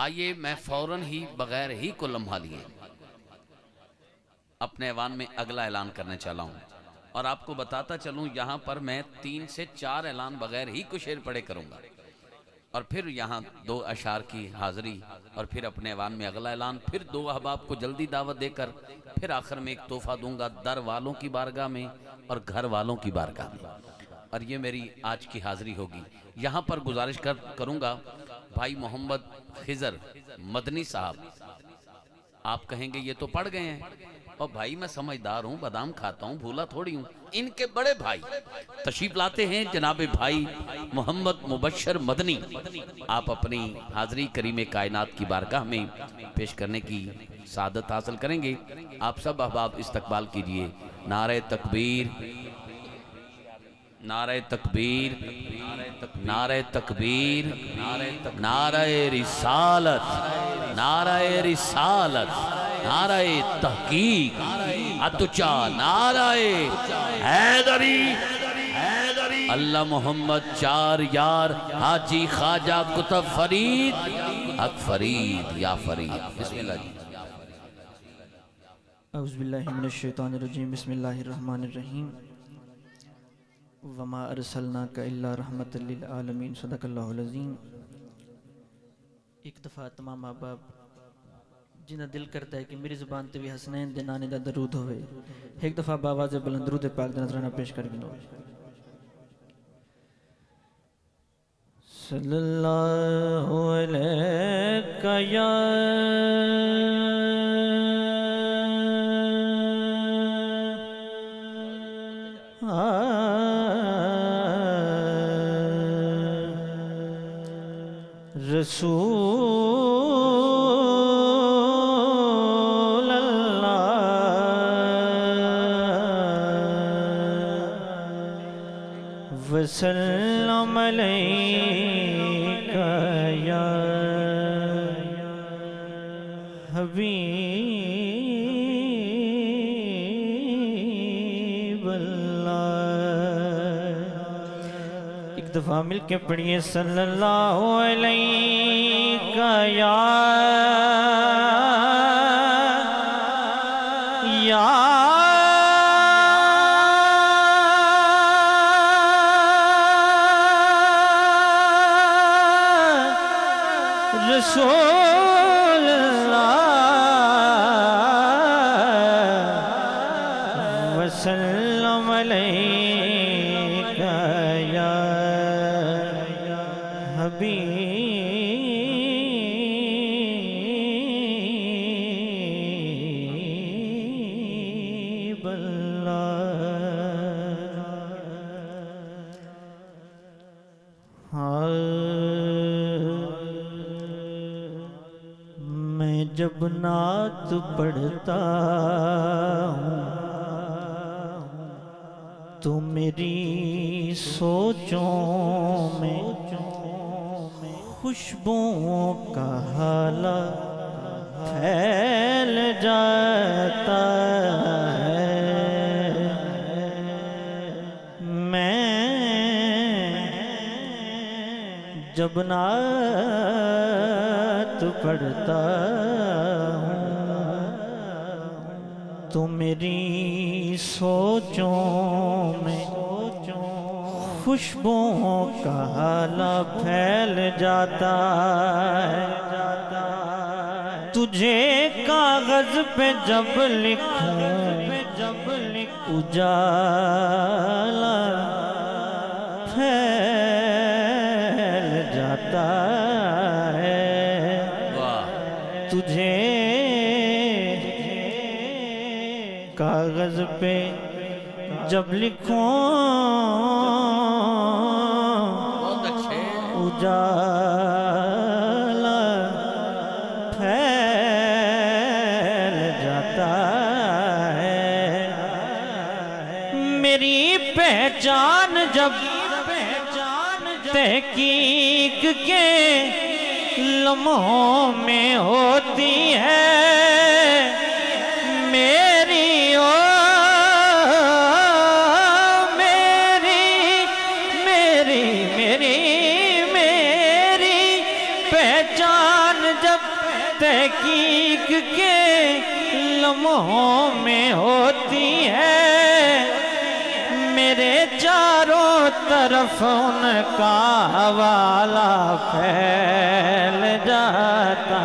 آئیے میں فوراً ہی بغیر ہی کو لمحہ لیے اپنے ایوان میں اگلا اعلان کرنے چلا ہوں، اور آپ کو بتاتا چلوں یہاں پر میں 3 سے 4 اعلان بغیر ہی کو شعر پڑھے کروں گا، اور پھر یہاں 2 اشعار کی حاضری، اور پھر اپنے ایوان میں اگلا اعلان، پھر 2 احباب کو جلدی دعوت دے کر پھر آخر میں ایک تحفہ دوں گا در والوں کی بارگاہ میں اور گھر والوں کی بارگاہ میں، اور یہ میری آج کی حاضری ہوگی۔ یہاں پر گزارش کروں گا بھائی محمد خضر مدنی صاحب، آپ کہیں گے یہ تو پڑھ گئے ہیں، اور بھائی میں سمجھدار ہوں، بادام کھاتا ہوں، بھولا تھوڑی ہوں۔ ان کے بڑے بھائی تشریف لاتے ہیں جناب بھائی محمد مبشر مدنی، آپ اپنی حاضری کریم کائنات کی بارگاہ میں پیش کرنے کی سعادت حاصل کریں گے۔ آپ سب احباب استقبال کیجئے۔ نعرہ تکبیر، نعرہ تکبیر، نعرہ تکبیر، نعرہ رسالت، نعرہ رسالت، نعرہ تحقیق، اتچا نعرہ حیدری، اللہ محمد چار یار حاجی خواجہ کتب فرید حق فرید یا فرید۔ بسم اللہ جی۔ اعوذ باللہ من الشیطان الرجیم، بسم اللہ الرحمن الرحیم۔ وما ارسلناک الا رحمت للعالمین، صدق اللہ العظیم۔ ایک دفعہ تمام احباب جنہ دل کرتا ہے کہ میری زبان تے بھی حسنین دے نانے دا درود ہوئے، ایک دفعہ باواز بلند درود پاک دا نظرانہ پیش کر گنو۔ صلی اللہ علیہ یا رسول اللہ وسلم علیکہ یا حبیب اللہ۔ ایک دفعہ مل کے پڑھیے صلی اللہ علیہ یا رسول اللہ وسلم علیکہ یا حبیب اللہ۔ میں جب نعت پڑھتا ہوں تو میری سوچوں میں خوشبوؤں کا حالہ پھیل جاتا ہے۔ میں جب نعت پڑھتا ہوں تو میری سوچوں میں خوشبوؤں کا حالہ پھیل جاتا ہے۔ تجھے کاغذ پہ جب لکھوں اجالا پھیل جاتا ہے۔ تجھے کاغذ پہ جب لکھوں اجالا پھیل جاتا ہے۔ میری پہچان جب تحقیق کے لمحوں میں ہوتی ہے، میری پہچان جب تحقیق کے لمحوں میں ہوتی ہے، میرے چاروں طرف ان کا حوالہ پھیل جاتا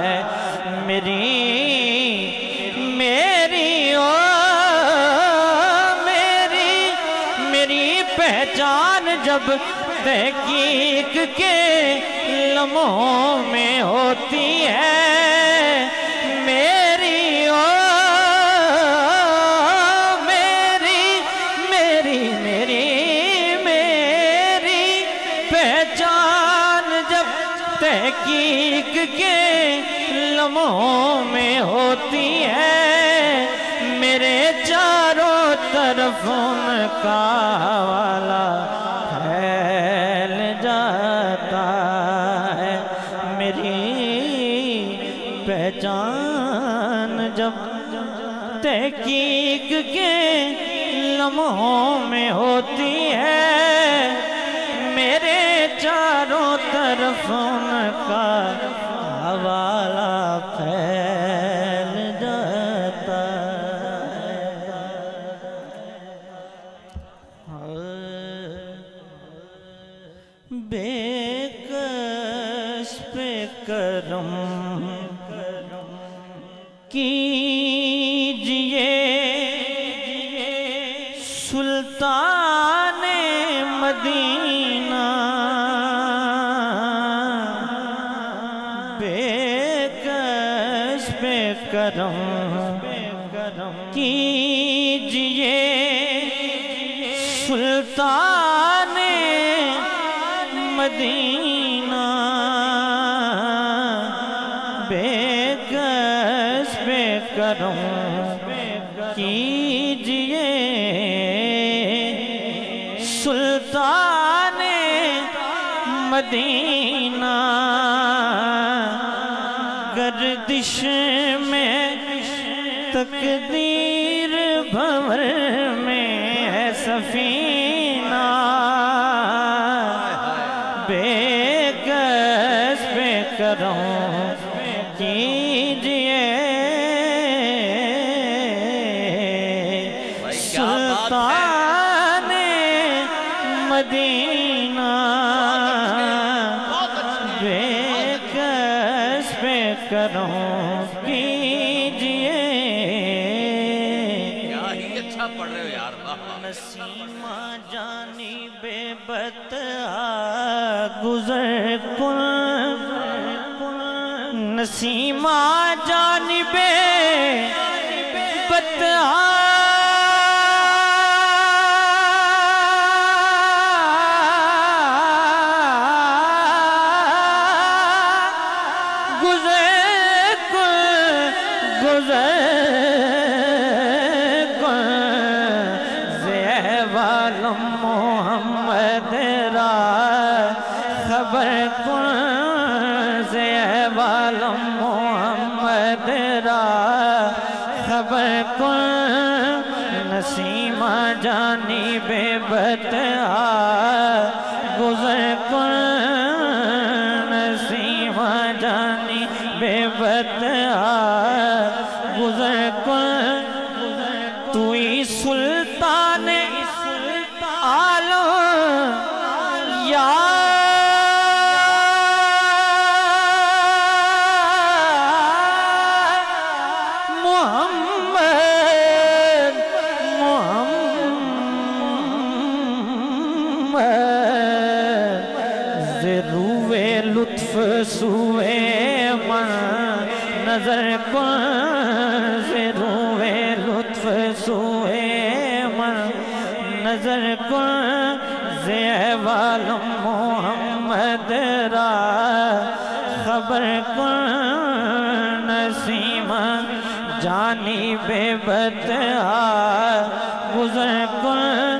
ہے۔ میری پہچان جب تحقیق کے لمحوں میں ہوتی ہے، میری پہچان جب تحقیق کے لمحوں میں ہوتی ہے، میرے چاروں طرف ان کا حوالہ پھیل جاتا ہے۔ میری پہچان جب تحقیق کے لمحوں میں ہوتی ہے، میرے چاروں طرف ان کا حوالہ پھیل جاتا ہے۔ بے کس پہ کرم کیجئے سلطان مدینہ، بے کس پہ کرم کیجئے سلطان مدینہ، بے کس پہ کرم کیجئے سلطان مدینہ، گردش میں تقدیر بھنور میں ہے سفینہ، بے کس پہ کرم کیجئے سلطان مدینہ، بے کس پہ کرم کیجئے۔ کیا ہی اچھا پڑھ رہے ہو یار، نسیمہ جانب بطحا گزر کن، نسیمہ جانب بطحا محمد را خبر کن، زیبال محمد را خبر کن، نسیمہ جانب بطحا گزر کن، نسیمہ جانب بطحا گزر کن، توئی سلطان عالم یا محمد، روئے لطف سوئے من نظر کن، روئے لطف سوئے من نظر کن، زیبال محمد را خبر کن، نسیمہ جانب بطحا گزر کن،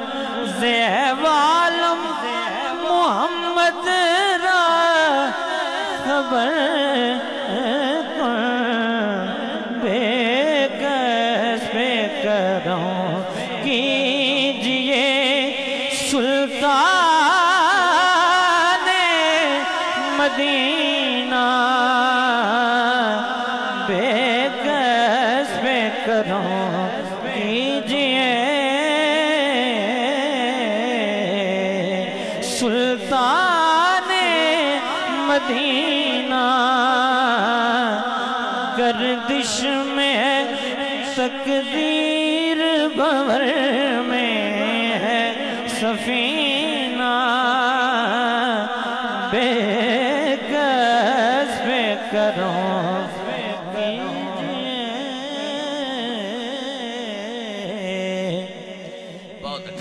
زیبال محمد را خبر کن، بے کس پہ کرم کیجئے سلطان مدینہ، کرم کیجئے سلطان مدینہ گردش میں تقدیر بھور میں ہے سفینہ بے کس بے کرم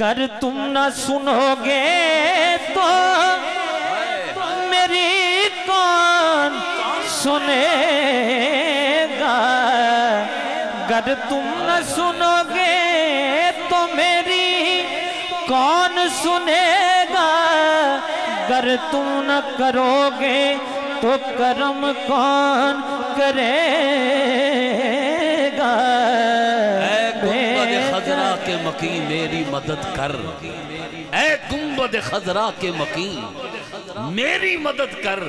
گر تم نہ سنو گے تو میری کون سنے گا گر تم نہ سنو گے تو میری کون سنے گا گر تم نہ کرو گے تو کرم کون کرے گا اے گنبد خضرا کے مکین میری مدد کر اے گنبد خضرا کے مکین میری مدد کر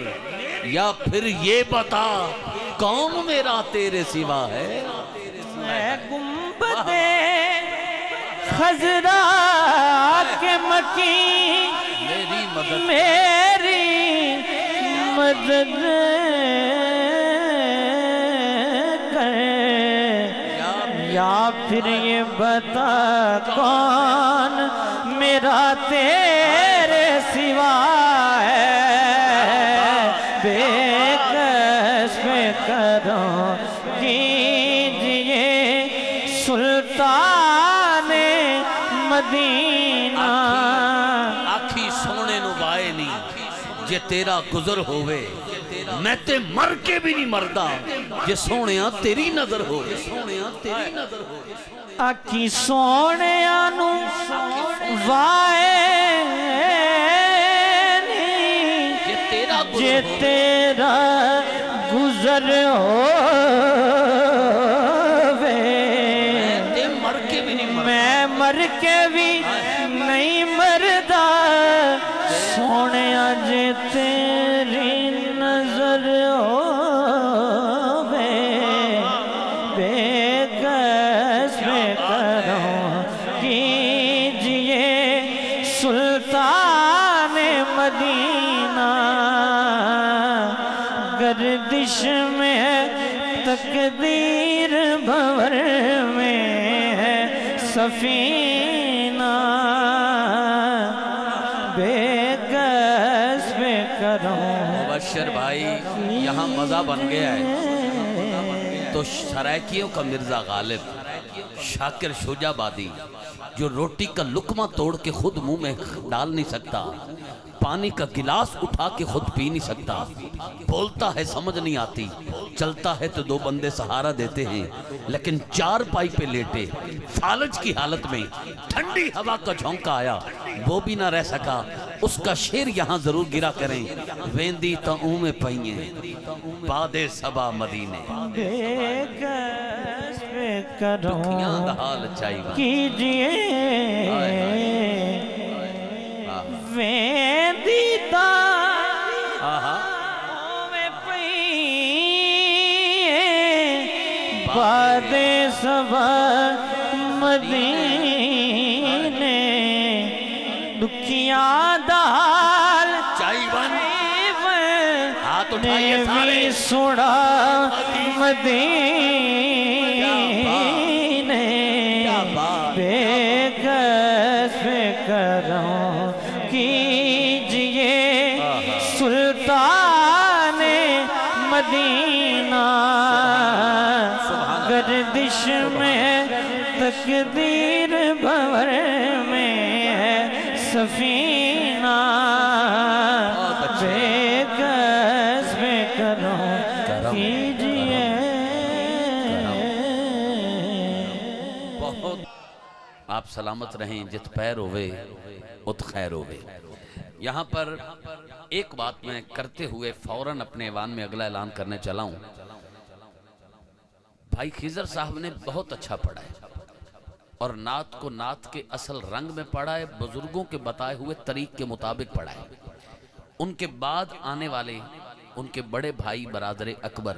یا پھر یہ بتا کون میرا تیرے سوا ہے اے گنبد خضرا کے مکین میری مدد میری مدد کر یا پھر یہ بتا کون میرا تیرے سوا ہے بے کس بے کرم کیجئے سلطان مدینہ آکھی سونے نو بائے نہیں جے تیرا گزر ہوئے میں تے مر کے بھی نہیں مردہ جے سونیاں تیری نظر ہوئے آکھی سونے آنو وائے نہیں جے تیرا گزر ہوئے میں مر کے بھی نہیں مردہ سونے جے تیری نظر ہوئے بے کس بے کرم کیجئے سلطان مدینہ گردش میں تقدیر بھور میں ہے سفینہ بے کس بے کرم مبشر بھائی یہاں مزہ بن گیا ہے تو سرائکیوں کا مرزا غالب شاکر شجاع بادی جو روٹی کا لقمہ توڑ کے خود منہ میں ڈال نہیں سکتا پانی کا گلاس اٹھا کے خود پی نہیں سکتا بولتا ہے سمجھ نہیں آتی چلتا ہے تو دو بندے سہارا دیتے ہیں لیکن چار پائی پہ لیٹے فالج کی حالت میں ٹھنڈی ہوا کا جھونکا آیا وہ بھی نہ رہ سکا اس کا شعر یہاں ضرور گرا کریں ویندی تا میں پئییں باد صبا مدینے بے کس بے کرم حال چاہیے کیجئے ویندی تا میں پئییں باد صبا مدینے دکھیاں دال نے بھی سوڑا مدینے بے کس بے کرم کیجئے سلطان مدینہ گردش میں تقدیر بھور میں ہے سفینہ بے کس بے کرم کیجئے بہت آپ سلامت رہیں جت پیر ہوئے ات خیر ہوئے یہاں پر ایک بات میں کرتے ہوئے فوراً اپنے ایوان میں اگلا اعلان کرنے چلا ہوں بھائی خضر صاحب نے بہت اچھا پڑھا ہے اور نعت کو نعت کے اصل رنگ میں پڑھا ہے بزرگوں کے بتائے ہوئے طریق کے مطابق پڑھا ہے ان کے بعد آنے والے ان کے بڑے بھائی برادر اکبر